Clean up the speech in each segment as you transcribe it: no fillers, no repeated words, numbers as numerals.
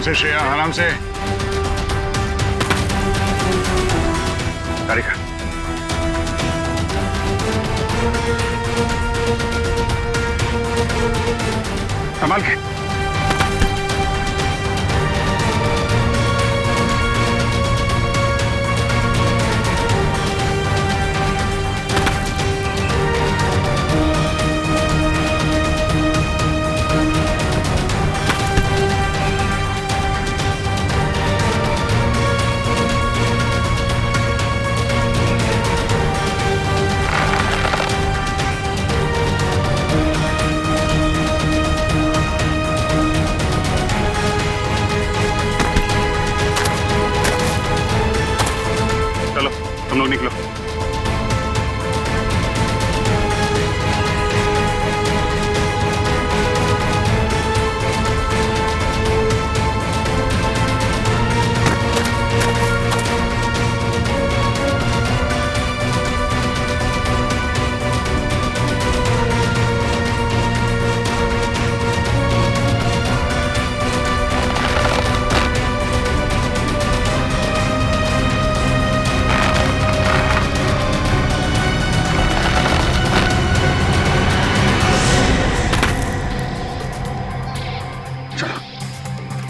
से श्रेया, आराम से। गाड़ी का संभाल के। तुम लोग निकलो।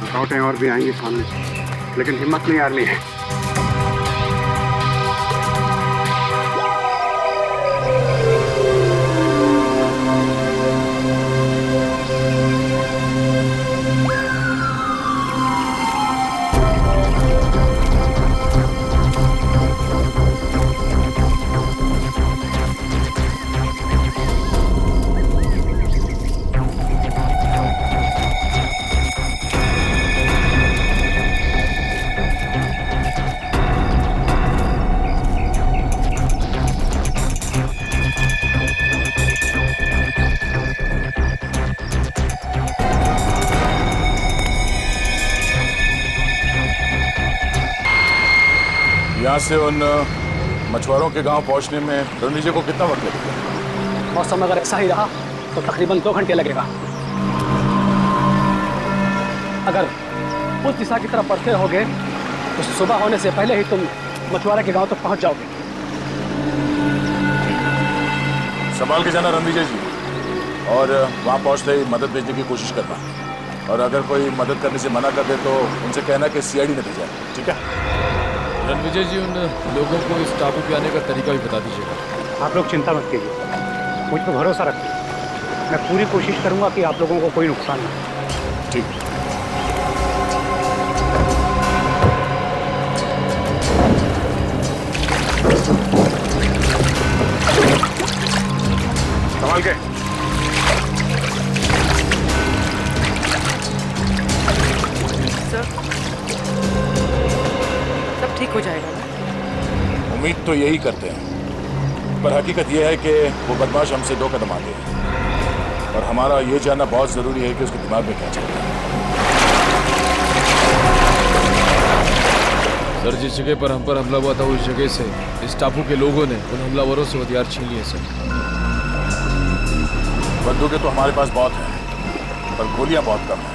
रुकावटें और भी आएंगी सामने, लेकिन हिम्मत नहीं हारनी है। यहाँ से उन मछुआरों के गांव पहुंचने में रणवीर जी को कितना वक्त लगेगा? मौसम अगर ऐसा ही रहा तो तकरीबन 2 घंटे लगेगा। अगर उस दिशा की तरफ बढ़ते रहोगे तो सुबह होने से पहले ही तुम मछुआरे के गांव तक पहुंच जाओगे। संभाल के जाना रणवीर जी, और वहाँ पहुँचते ही मदद भेजने की कोशिश करना, और अगर कोई मदद करने से मना कर दे तो उनसे कहना कि सीआईडी ने भेजा है, ठीक है? रणविजय जी, उन लोगों को इस टापू पे आने का तरीका भी बता दीजिएगा। आप लोग चिंता मत कीजिए, मुझ पर भरोसा रखिए। मैं पूरी कोशिश करूंगा कि आप लोगों को कोई नुकसान ना हो। ठीक है। संभाल के। ठीक हो जाएगा ना? उम्मीद तो यही करते हैं, पर हकीकत यह है कि वो बदमाश हमसे 2 कदम आगे है, और हमारा ये जानना बहुत जरूरी है कि उसके दिमाग में क्या चल रहा है। सर, जिस जगह पर हम पर हमला हुआ था उस जगह से इस टापू के लोगों ने उन हमलावरों से हथियार छीन लिए। सर, बंदूकें तो हमारे पास बहुत हैं, पर गोलियां बहुत कम हैं,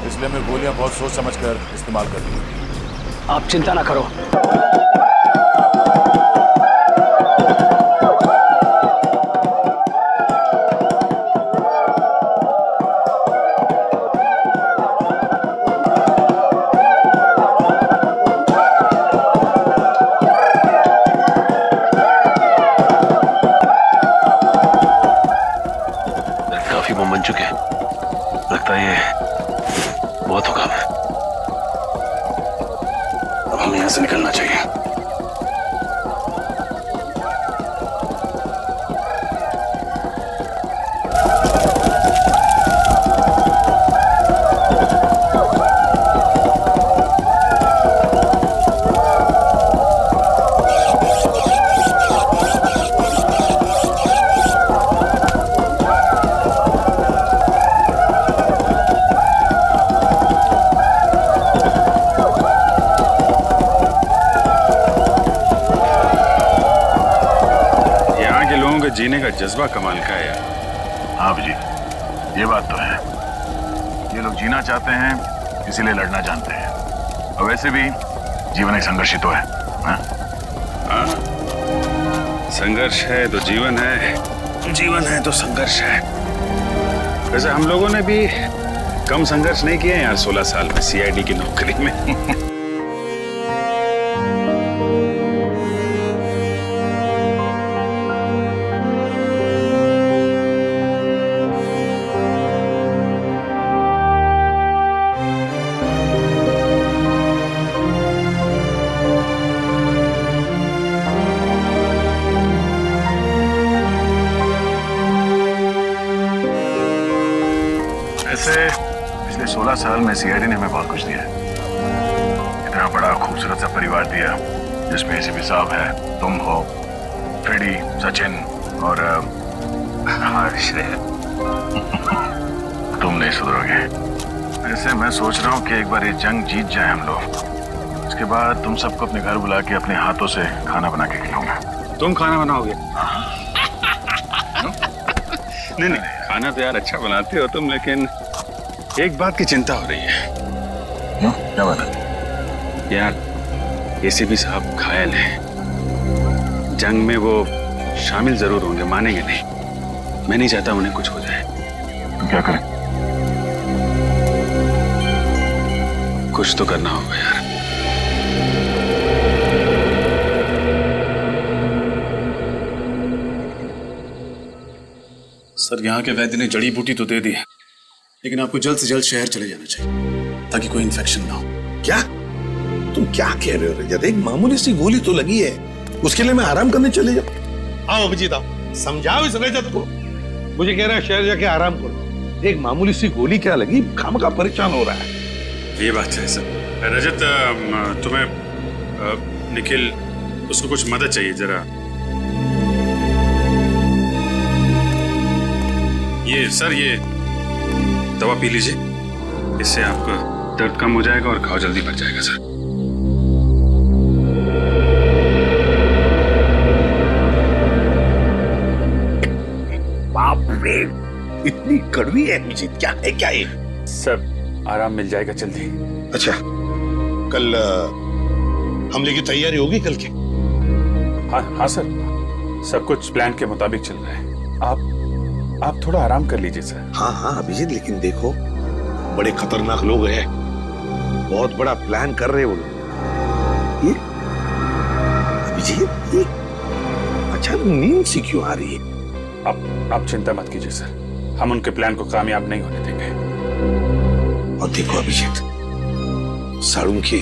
इसलिए हमें गोलियां बहुत सोच समझ कर इस्तेमाल करनी होगी। आप चिंता ना करो। काफी बम बन चुके हैं, लगता है ये बहुत होगा। अब हमें यहाँ से निकलना चाहिए। जीने का जज्बा कमाल का है यार। हाँ जी, ये बात तो है। ये लोग जीना चाहते हैं इसीलिए लड़ना जानते हैं। और वैसे भी जीवन एक संघर्ष ही तो है। हाँ? संघर्ष है तो जीवन है, जीवन है तो संघर्ष है। वैसे हम लोगों ने भी कम संघर्ष नहीं किए यार 16 साल में सीआईडी की नौकरी में। वैसे पिछले 16 साल में सीआईडी ने हमें बहुत कुछ दिया है। इतना बड़ा खूबसूरत सा परिवार दिया जिसमें एसीपी साहब है, तुम हो, फ्रेडी, सचिन और हर्ष है। तुम नहीं सुधरोगे। वैसे मैं सोच रहा हूँ कि एक बार ये जंग जीत जाए हम लोग, उसके बाद तुम सबको अपने घर बुला के अपने हाथों से खाना बना के खिलाऊंगा। तुम खाना बनाओगे? नहीं नहीं, खाना तो यार अच्छा बनाते हो तुम, लेकिन एक बात की चिंता हो रही है। क्या बात है? यार एसीपी साहब घायल हैं, जंग में वो शामिल जरूर होंगे, मानेंगे नहीं। मैं नहीं चाहता उन्हें कुछ हो जाए। तो क्या करें? कुछ तो करना होगा यार। सर, यहाँ के वैद्य ने जड़ी बूटी तो दे दी है, लेकिन आपको जल्द से जल्द शहर चले जाना चाहिए ताकि कोई इन्फेक्शन ना हो। क्या तुम क्या कह रहे हो रजत? एक मामूली सी गोली तो लगी है, उसके लिए मैं आराम करने चले जाऊं? आओ अभिजीत, आओ, समझाओ इस रजत को। मुझे कह रहा है शहर जाके आराम करो। एक मामूली सी गोली क्या लगी, खामखा परेशान हो रहा है। ये बात है सर। रजत, तुम्हें निखिल, उसको कुछ मदद चाहिए जरा। ये सर, ये दवा पी लीजिए, इससे आपका दर्द कम हो जाएगा और घाव जल्दी भर जाएगा सर। बाप रे, इतनी कड़वी है अभिजीत, क्या है क्या ये? सर आराम मिल जाएगा जल्दी। अच्छा, कल हमले की तैयारी होगी कल की? हाँ सर, सब कुछ प्लान के मुताबिक चल रहा है। आप थोड़ा आराम कर लीजिए सर। हाँ हाँ अभिजीत, लेकिन देखो बड़े खतरनाक लोग हैं, बहुत बड़ा प्लान कर रहे वो लोग। ये अभिजीत, ये अचानक नींद सी क्यों आ रही है? आप चिंता मत कीजिए सर, हम उनके प्लान को कामयाब नहीं होने देंगे। और देखो अभिजीत, साळुंखे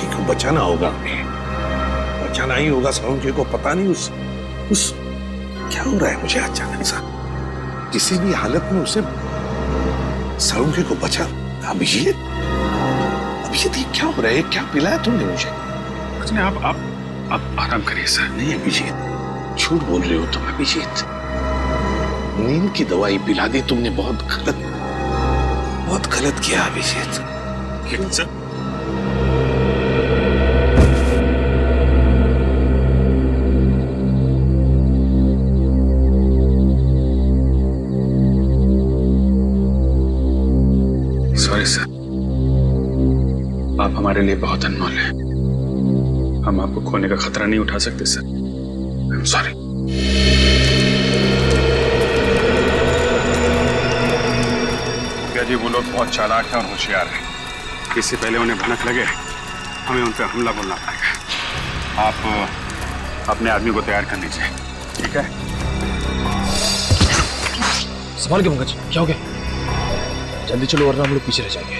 को बचाना होगा हमें, बचाना ही होगा साळुंखे को। पता नहीं उस क्या हो रहा है मुझे अचानक सा, किसी भी हालत में उसे साळुंखे को बचा। अभिजीत ये क्या हो रहा है? क्या पिलाया तुमने मुझे? कुछ नहीं, आप आराम करिए सर। नहीं अभिजीत, झूठ बोल रहे हो तुम अभिजीत। नींद की दवाई पिला दी तुमने, बहुत गलत किया अभिजीत। लेकिन सर, सॉरी सर, आप हमारे लिए बहुत अनमोल हैं। हम आपको खोने का खतरा नहीं उठा सकते सर। I am sorry. जी वो लोग बहुत चालाक हैं और होशियार हैं। इससे पहले उन्हें भनक लगे, हमें उन पर हमला बोलना पड़ेगा। आप अपने आदमी को तैयार कर लीजिए, ठीक है? संभाल के पंकज, क्या हो गया? जल्दी चलो वरना हम लोग पीछे रह जाएंगे।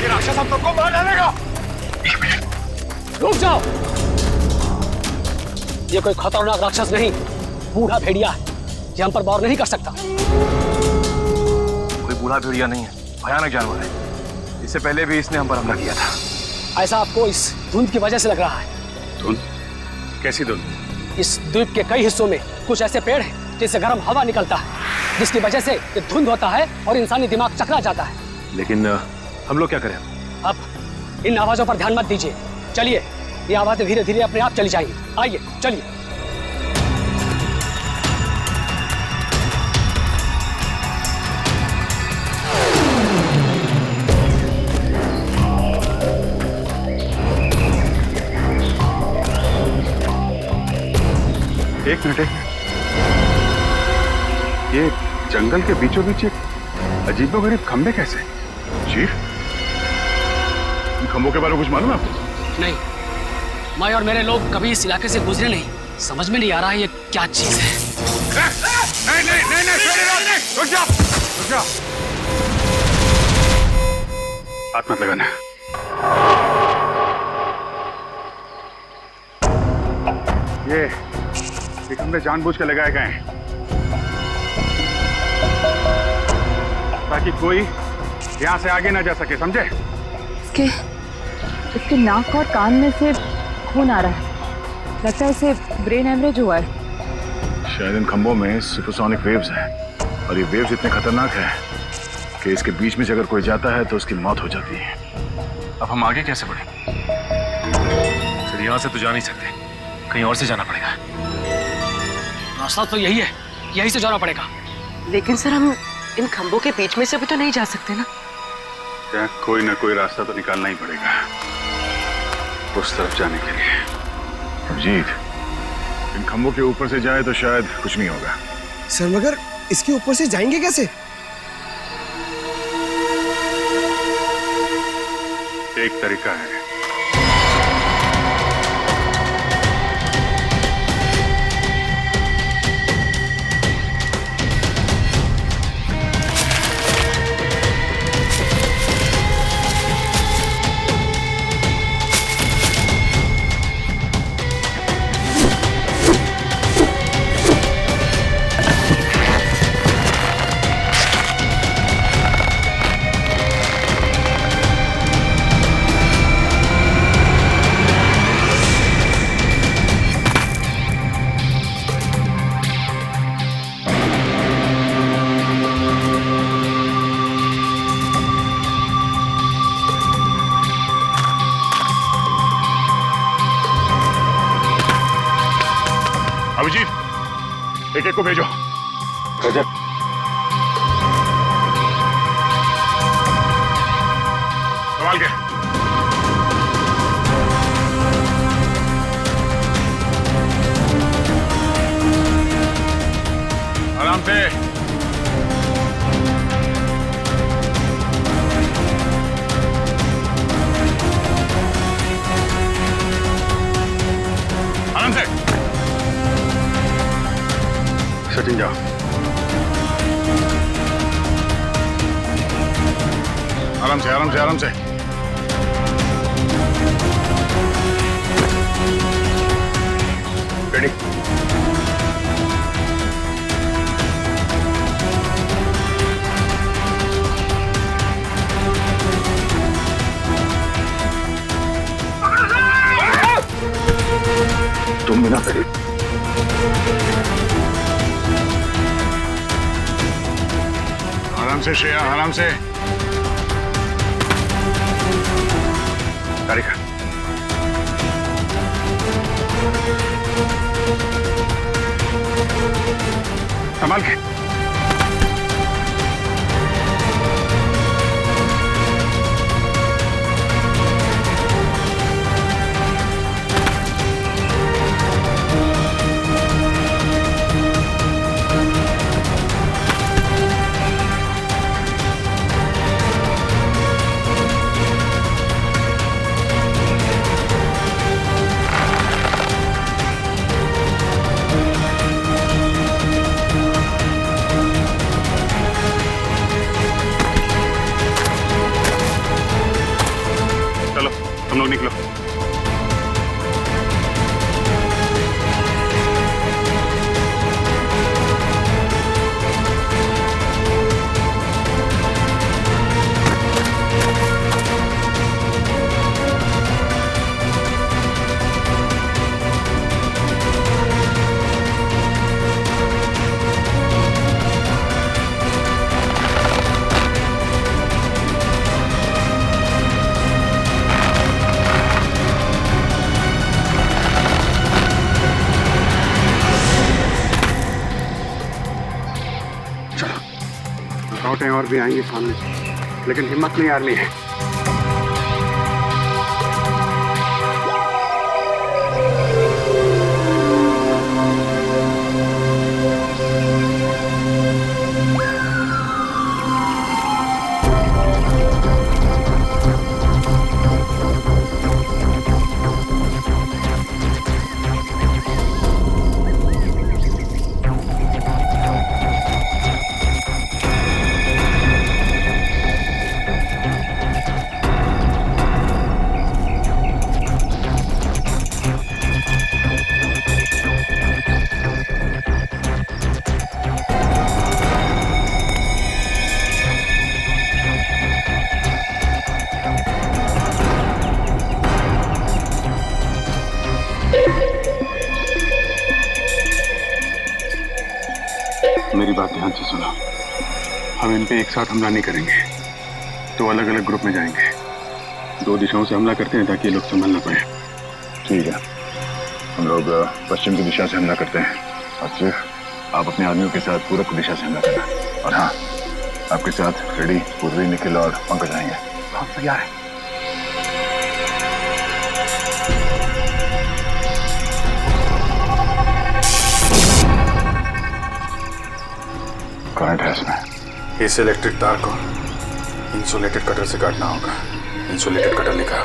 ये राक्षस हम सबको मार डालेगा। रुक जाओ, ये कोई खतरनाक राक्षस नहीं, बूढ़ा भेड़िया है, ये हम पर वार नहीं कर सकता। कोई बूढ़ा भेड़िया नहीं है, भयानक जानवर है। इससे पहले भी इसने हम पर हमला किया था। ऐसा आपको इस धुंध की वजह से लग रहा है। धुंध? कैसी धुंध? इस द्वीप के कई हिस्सों में कुछ ऐसे पेड़ हैं जिससे गर्म हवा निकलता है, जिसकी वजह से ये धुंध होता है और इंसानी दिमाग चकरा जाता है। लेकिन हम लोग क्या करें? अब इन आवाजों पर ध्यान मत दीजिए, चलिए, ये आवाजें धीरे धीरे अपने आप चली जाएंगी। आइए चलिए। मिनट एक मिनट, ये जंगल के बीचों बीच एक अजीबोगरीब खंबे कैसे? चीफ, इन खंबों के बारे में कुछ मालूम है आपको? नहीं, मैं और मेरे लोग कभी इस इलाके से गुजरे नहीं, समझ में नहीं आ रहा है ये क्या चीज है। नहीं नहीं नहीं नहीं, रुक जा, रुक जा। हाथ मत लगाना। ये खंबे जानबूझ के लगाए गए हैं ताकि कोई यहां से आगे ना जा सके, समझे? इसके नाक और कान में से खून आ रहा है, लगता है इसे ब्रेन हेमरेज हुआ है। शायद इन खंभों में सुपरसोनिक वेव्स हैं और ये वेव्स इतने खतरनाक हैं कि इसके बीच में से अगर कोई जाता है तो उसकी मौत हो जाती है। अब हम आगे कैसे बढ़े? सर यहाँ से तो जा नहीं सकते, कहीं और से जाना पड़ेगा। रास्ता तो यही है, यही से जाना पड़ेगा। लेकिन सर हम इन खंभों के बीच में से भी तो नहीं जा सकते ना? क्या कोई ना कोई रास्ता तो निकालना ही पड़ेगा उस तरफ जाने के लिए। अभिजीत, इन खंभों के ऊपर से जाए तो शायद कुछ नहीं होगा। सर मगर इसके ऊपर से जाएंगे कैसे? एक तरीका है। अभिजीत, एक को भेजो। रजत, संभाल के। आराम से। आराम से। सचिन जाओ। आराम से, आराम से, आराम से। रेडी। तुम बिना करे। आराम से श्रेया, आराम से। तारिका, संभाल के। तुम लोग निकलो। रुकावटें और भी आएंगी सामने, लेकिन हिम्मत नहीं हारनी है। मेरी बात ध्यान से सुनो। हम इन पे एक साथ हमला नहीं करेंगे, तो अलग अलग ग्रुप में जाएंगे। 2 दिशाओं से हमला करते हैं ताकि ये लोग संभल ना पाए। ठीक है, हम लोग पश्चिम की दिशा से हमला करते हैं और सिर्फ आप अपने आदमियों के साथ पूरब की दिशा से हमला करना। और हाँ, आपके साथ फ्रेडी, पूर्वी, निखिल और पंकज आएंगे। बहुत तैयार है। करंट है इसमें। इस इलेक्ट्रिक तार को इंसुलेटेड कटर से काटना होगा। इंसुलेटेड कटर लिखा।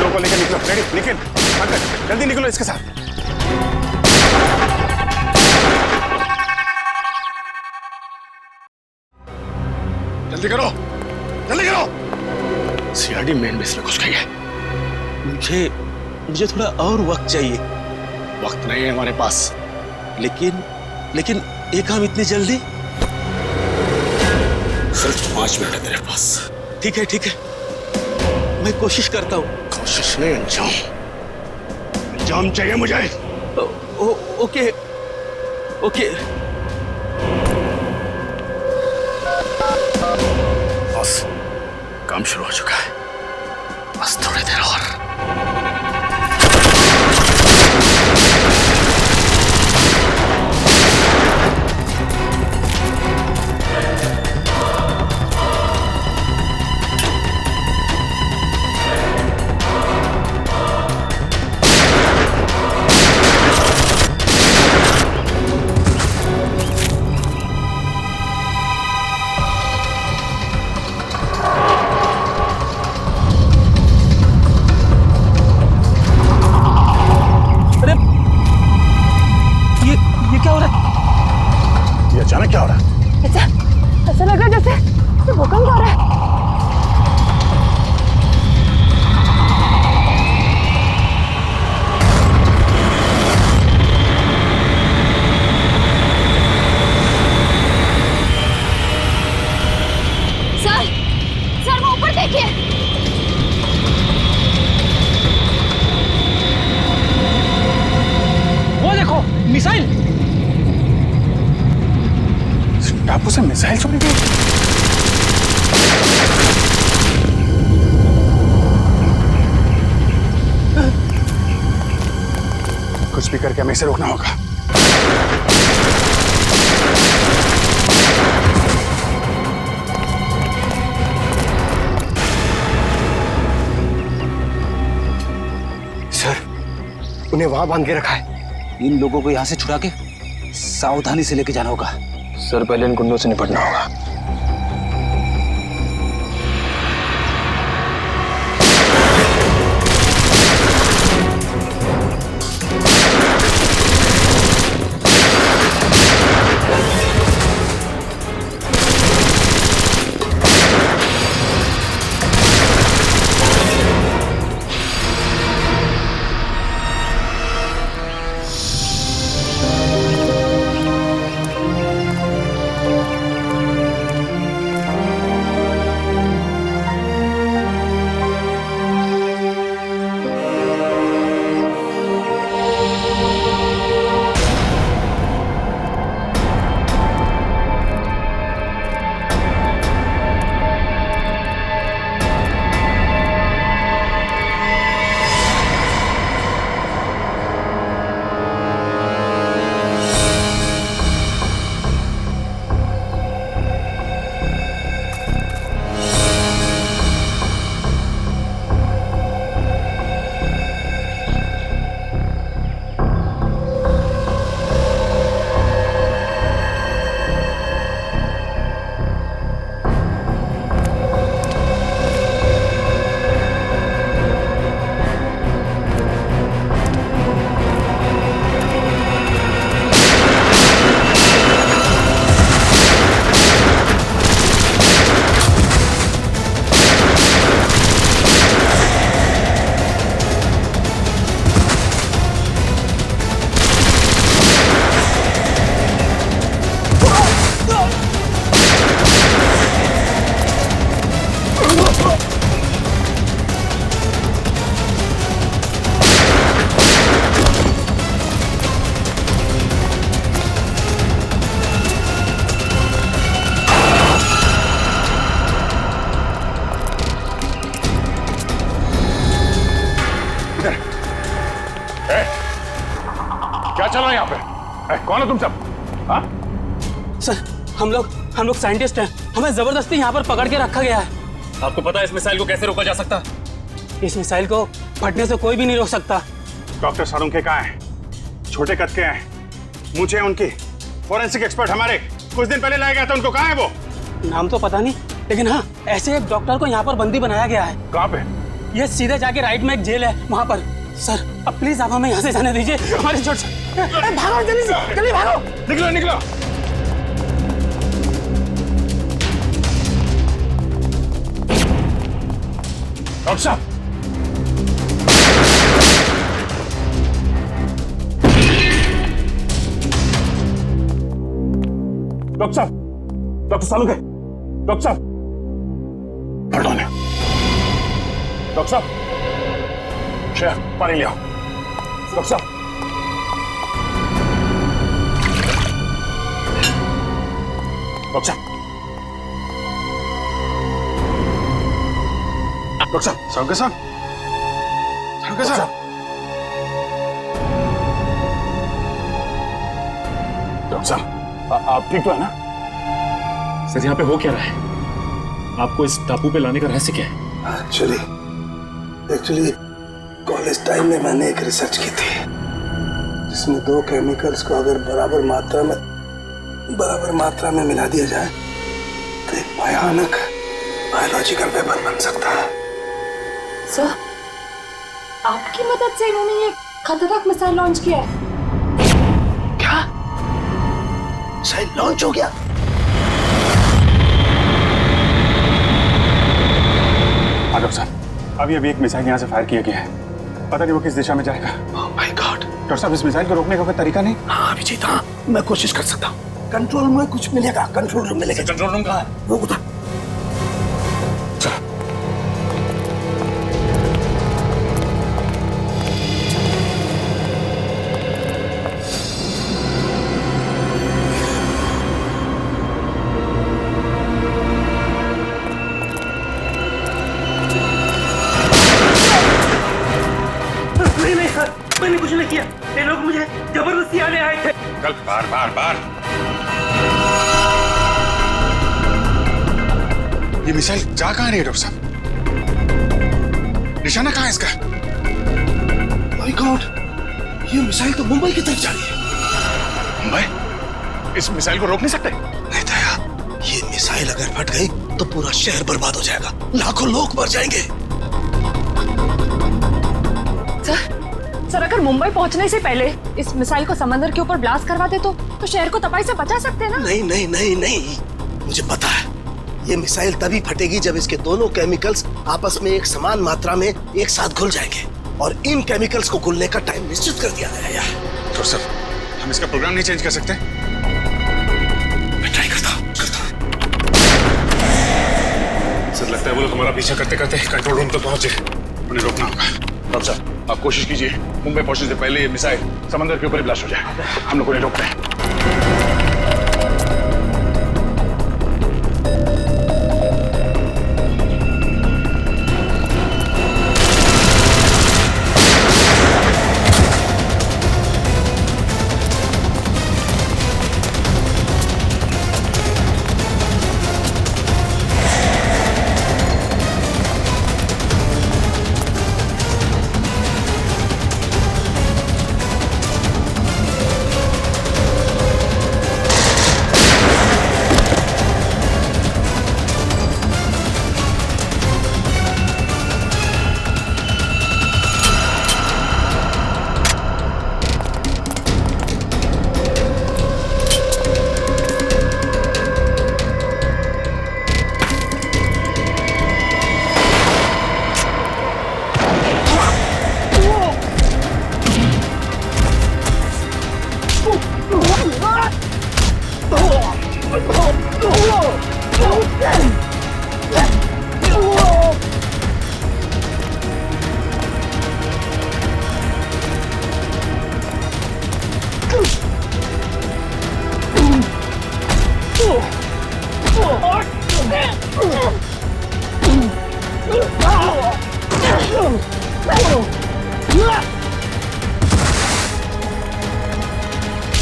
को लेकर निकलो। रेडी, निखिल, पंकज, जल्दी निकलो इसके साथ। जल्दी करो, जल्दी करो। सीआरडी मेन बेस में घुस गई है। मुझे थोड़ा और वक्त चाहिए। वक्त नहीं है हमारे पास। लेकिन ये काम इतनी जल्दी? सिर्फ 5 मिनट है मेरे पास। ठीक है, मैं कोशिश करता हूँ। कोशिश नहीं, अंजाम चाहिए मुझे। ओके। बस काम शुरू हो चुका है, बस थोड़ी देर और। अचानक क्या हो रहा है? ऐसा लग रहा है जैसे भूकंप आ रहा है। सर वो ऊपर देखिए। वो देखो, मिसाइल। टापू से मिसाइल छोड़ी गई। कुछ भी करके हमें इसे रोकना होगा। सर, उन्हें वहां बांध के रखा है। इन लोगों को यहाँ से छुड़ा के सावधानी से लेके जाना होगा। सर, पहले इन गुंडों से निपटना होगा। कौन हो तुम सब? हाँ? सर हम लोग साइंटिस्ट हैं, हमें जबरदस्ती यहाँ पर पकड़ के रखा गया है। आपको पता है इस मिसाइल को कैसे रोका जा सकता? इस मिसाइल को फटने से कोई भी नहीं रोक सकता। डॉक्टर सारुंखे कहाँ हैं? छोटे कद के हैं, मूंछें उनकी, फॉरेंसिक एक्सपर्ट हमारे कुछ दिन पहले लाया गया था, उनको कहाँ है वो? नाम तो पता नहीं, लेकिन हाँ ऐसे एक डॉक्टर को यहाँ पर बंदी बनाया गया है। कहाँ पे? ये सीधे जाके राइट में एक जेल है, वहाँ पर। सर अब प्लीज आप हमें यहाँ से जाने दीजिए, हमारी चोट से। भागो जल्दी से, जल्दी भागो। निकलो निकलो। डॉक्टर साहब, डॉक्टर साहब, डॉक्टर सालुंखे, डॉक्टर साहब, पढ़ो ने। डॉक्टर साहब, श्रेया पानी ले आओ। डॉक्टर साहब, डॉक्टर साहब, डॉक्टर साहब, सालुंखे साहब, सालुंखे साहब, डॉक्टर साहब, आप ठीक तो है ना? सर यहाँ पे हो क्या रहा है? आपको इस टापू पे लाने का रहस्य क्या है? एक्चुअली कॉलेज टाइम में मैंने एक रिसर्च की थी जिसमें दो केमिकल्स को अगर बराबर मात्रा में मिला दिया जाए तो एक भयानक बायोलॉजिकल वेपन बन सकता है। सर आपकी मदद से इन्होंने ये खतरनाक मिसाइल लॉन्च किया है। क्या मिसाइल लॉन्च हो गया? डॉक्टर साहब, अभी एक मिसाइल यहाँ से फायर किया गया है, पता नहीं वो किस दिशा में जाएगा। Oh my God. डॉक्टर साहब, इस मिसाइल को रोकने का कोई तरीका नहीं? हाँ अभिजीत, हाँ मैं कोशिश कर सकता हूँ। कंट्रोल में कुछ मिलेगा, कंट्रोल रूम मिलेगा। कंट्रोल रूम कहाँ है? वो उधर। नहीं सर, मैंने कुछ नहीं किया, ये लोग मुझे जबरदस्ती आने आए थे। कल बार ये मिसाइल जा कहाँ रही है डॉक्टर साहब? निशाना कहाँ है इसका? माय गॉड, ये मिसाइल तो मुंबई की तरफ जा रही है। मुंबई? इस मिसाइल को रोक नहीं सकते? नहीं दया, ये मिसाइल अगर फट गई तो पूरा शहर बर्बाद हो जाएगा, लाखों लोग मर जाएंगे। सर अगर मुंबई पहुंचने से पहले इस मिसाइल को समंदर के ऊपर ब्लास्ट करवा दे तो शहर को तबाही से बचा सकते हैं ना? नहीं नहीं नहीं नहीं, मुझे पता है ये मिसाइल तभी फटेगी जब इसके दोनों केमिकल्स आपस में एक समान मात्रा में एक साथ घुल जाएंगे, और इन केमिकल्स को घुलने का टाइम निश्चित कर दिया गया है। डॉक्टर साहब, हम इसका प्रोग्राम नहीं चेंज कर सकते? मैं ट्राई करता हूँ। सर लगता है वो लोग हमारा पीछा करते करते कंट्रोल रूम तक पहुंचे, उन्हें रोकना होगा। डॉक्टर साहब, आप कोशिश कीजिए मुंबई पहुंचने से पहले ये मिसाइल समंदर के ऊपर ही ब्लास्ट हो जाए। हम लोग उन्हें रोकते हैं।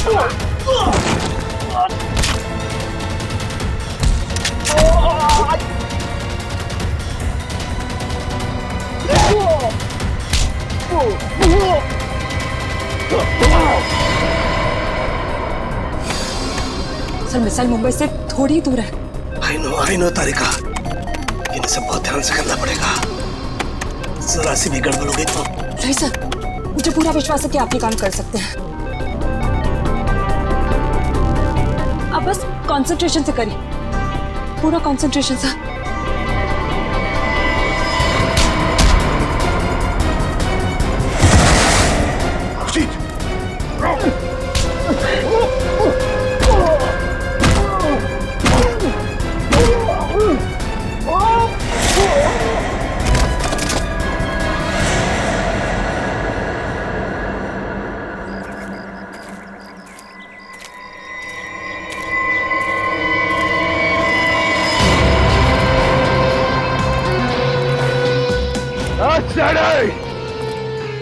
Oh! सर मिसाइल मुंबई से थोड़ी दूर है। आई नो तारिका, इन्हें सब बहुत ध्यान से करना पड़ेगा। जरा सी भी गड़बड़ हो गई तो। नहीं सर, मुझे पूरा विश्वास है कि आप ये काम कर सकते हैं। आप बस कंसंट्रेशन से करिए, पूरा कंसंट्रेशन से।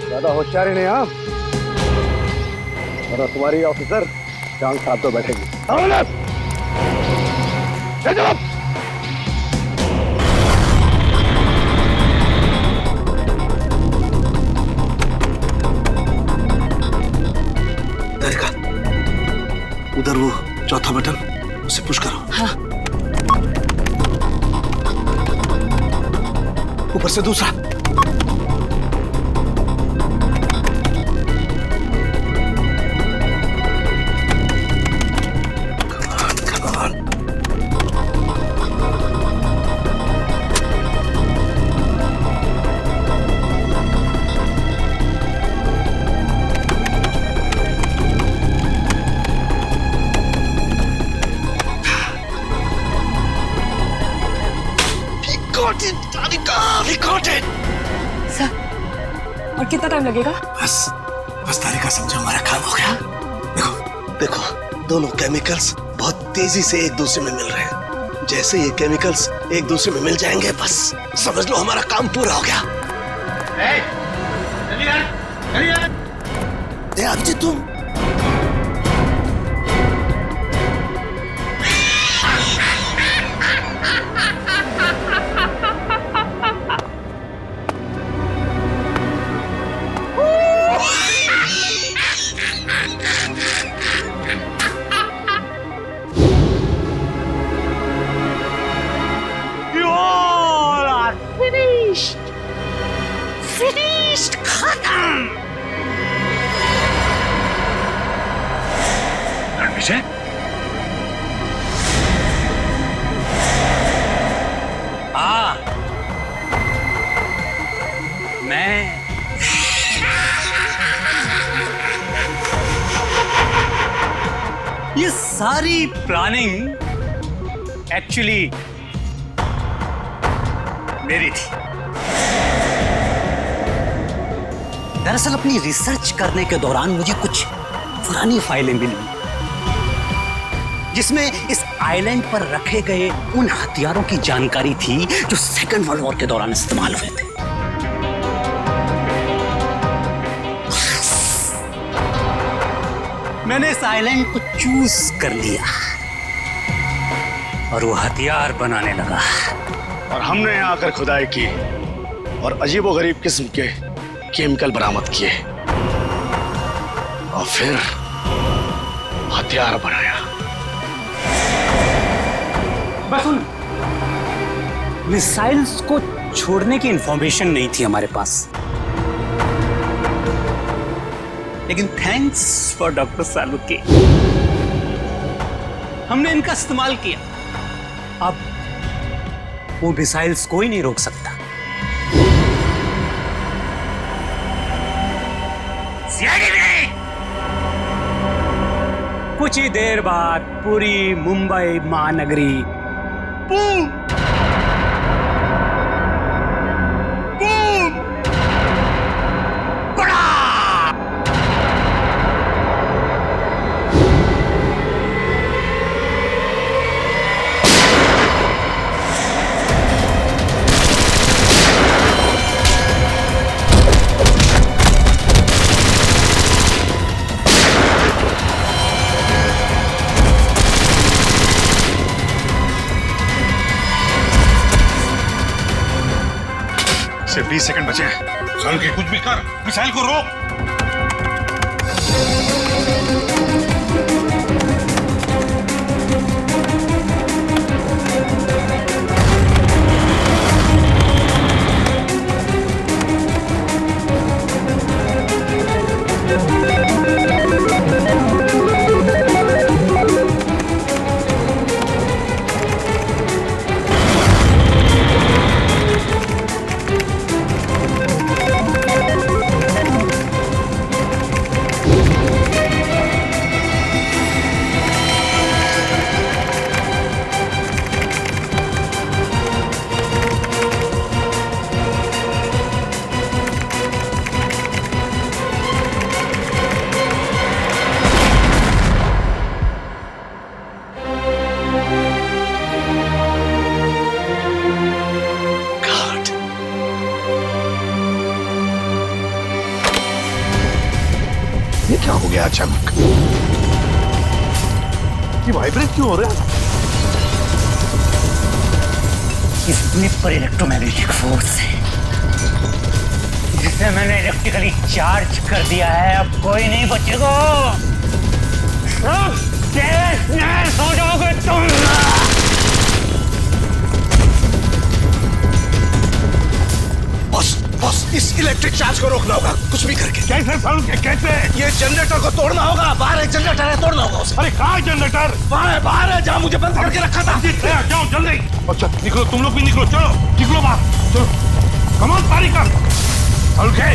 ज्यादा होशियारी नहीं आप, और तुम्हारी ऑफिसर जान साहब तो बैठेगी। तारिका, उधर वो चौथा बटन, उसे पुश करो। हाँ। ऊपर से दूसरा। सर, और कितना टाइम लगेगा? बस तारिका, समझो हमारा काम हो गया। देखो, दोनों केमिकल्स बहुत तेजी से एक दूसरे में मिल रहे हैं। जैसे ये केमिकल्स एक दूसरे में मिल जाएंगे, बस समझ लो हमारा काम पूरा हो गया। अभिजीत, तुम finished, खत्म। रणविजय, हाँ, मैं ये सारी प्लानिंग एक्चुअली मेरी थी। दरअसल अपनी रिसर्च करने के दौरान मुझे कुछ पुरानी फाइलें मिली, जिसमें इस आइलैंड पर रखे गए उन हथियारों की जानकारी थी जो सेकेंड वर्ल्ड वॉर के दौरान इस्तेमाल हुए थे। मैंने इस आइलैंड को चूज कर लिया और वो हथियार बनाने लगा। और हमने यहाँ आकर खुदाई की और अजीबोगरीब किस्म के केमिकल बरामद किए और फिर हथियार बनाया। बस उन मिसाइल्स को छोड़ने की इंफॉर्मेशन नहीं थी हमारे पास, लेकिन थैंक्स फॉर डॉक्टर सालुके, हमने इनका इस्तेमाल किया। अब वो मिसाइल्स कोई नहीं रोक सकता। कुछ ही देर बाद पूरी मुंबई महानगरी बूम बूम बड़ा सिर्फ 20 सेकंड बचे हैं। सालुंखे कुछ भी कर, मिसाइल को रोक। ये क्या हो गया अचानक? ये वाइब्रेट क्यों हो रहा है? इसमें पर इलेक्ट्रोमैग्नेटिक फोर्स है जिसे मैंने इलेक्ट्रिकली चार्ज कर दिया है। अब कोई नहीं बचेगा, सब तहस-नहस हो जाओगे तुम। बॉस, इस इलेक्ट्रिक चार्ज को रोकना होगा कुछ भी करके। कैसे सालुंखे, कैसे? ये जनरेटर को तोड़ना होगा। बाहर एक जनरेटर है, तोड़ना होगा उसे। अरे कहाँ है जनरेटर? बाहर है, जहाँ मुझे बंद करके रखा था। जाओ जल्दी। अच्छा निकलो, तुम लोग भी निकलो, चलो निकलो बाहर, चलो कमान पारी कर। सालुंखे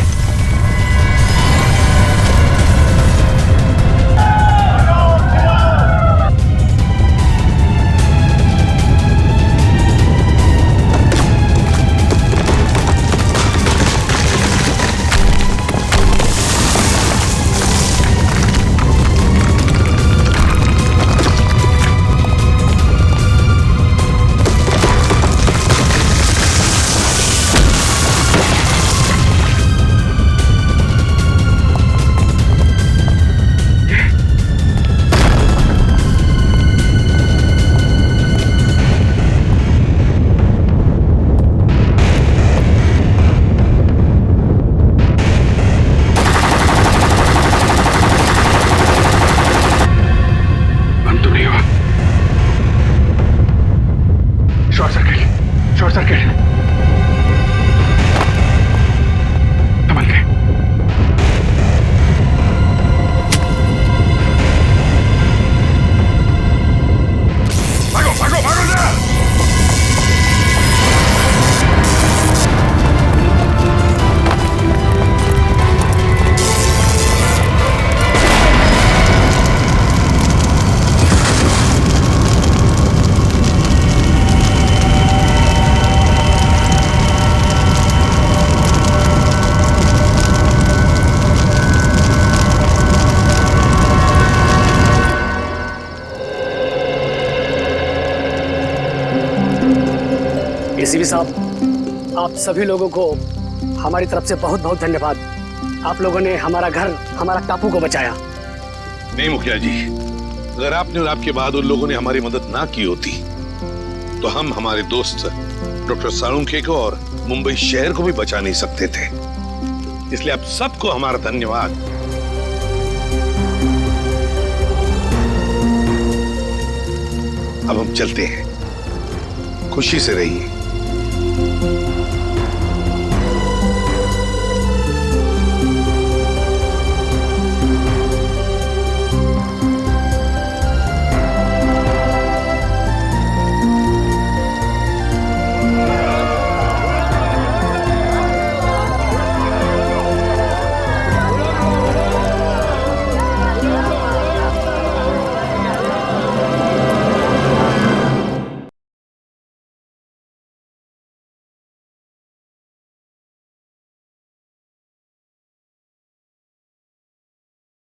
शॉर्ट सर्किट संभल के। भागो भागो भागो ना। एसीपी साहब, आप सभी लोगों को हमारी तरफ से बहुत बहुत धन्यवाद। आप लोगों ने हमारा घर, हमारा टापू को बचाया। नहीं मुखिया जी, अगर आपने और आपके बहादुर लोगों ने हमारी मदद ना की होती तो हम हमारे दोस्त डॉक्टर सालुंखे को और मुंबई शहर को भी बचा नहीं सकते थे। इसलिए आप सबको हमारा धन्यवाद। अब हम चलते हैं, खुशी से रहिए।